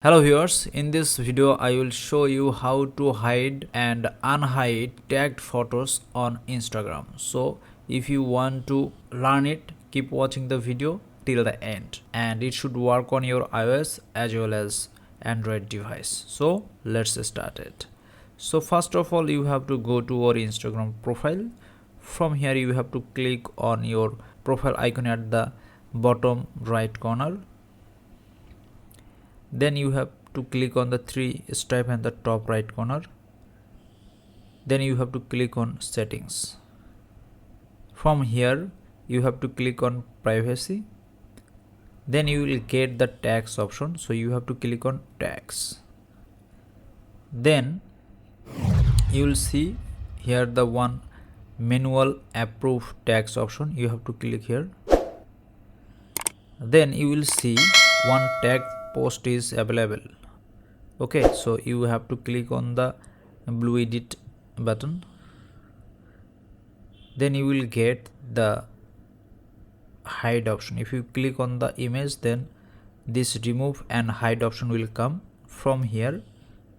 Hello viewers, in this video I will show you how to hide and unhide tagged photos on Instagram. So if you want to learn it, keep watching the video till the end, and it should work on your iOS as well as Android device. So let's start it. So first of all, you have to go to our Instagram profile. From here you have to click on your profile icon at the bottom right corner. Then you have to click on the three stripe in the top right corner. Then you have to click on settings. From here you have to click on privacy. Then you will get the tags option, so you have to click on tags. Then you will see here the one manual approve tags option. You have to click here. Then you will see one tag post is available. Okay, so you have to click on the blue edit button. Then you will get the hide option. If you click on the image, then this remove and hide option will come. From here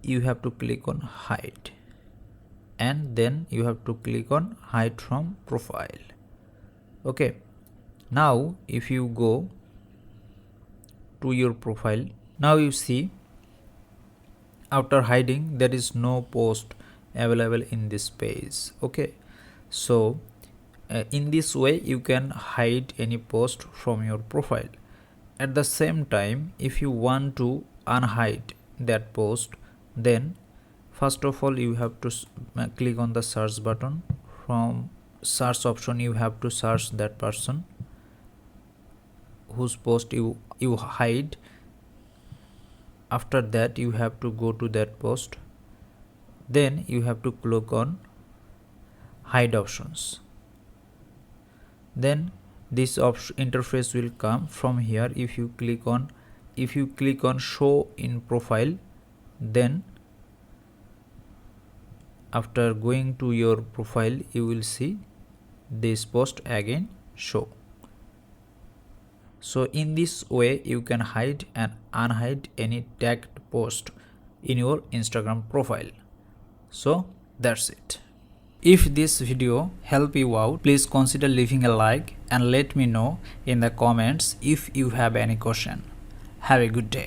you have to click on hide, and then you have to click on hide from profile. Okay, now if you go to your profile, now you see after hiding there is no post available in this page. Okay, so in this way you can hide any post from your profile. At the same time, if you want to unhide that post, then first of all you have to click on the search button. From search option you have to search that person whose post you hide. After that you have to go to that post. Then you have to click on hide options. Then this interface will come. From here if you click on show in profile, then after going to your profile you will see this post again show. So in this way you can hide and unhide any tagged post in your Instagram profile. So that's it. If this video helped you out, please consider leaving a like and let me know in the comments if you have any question. Have a good day.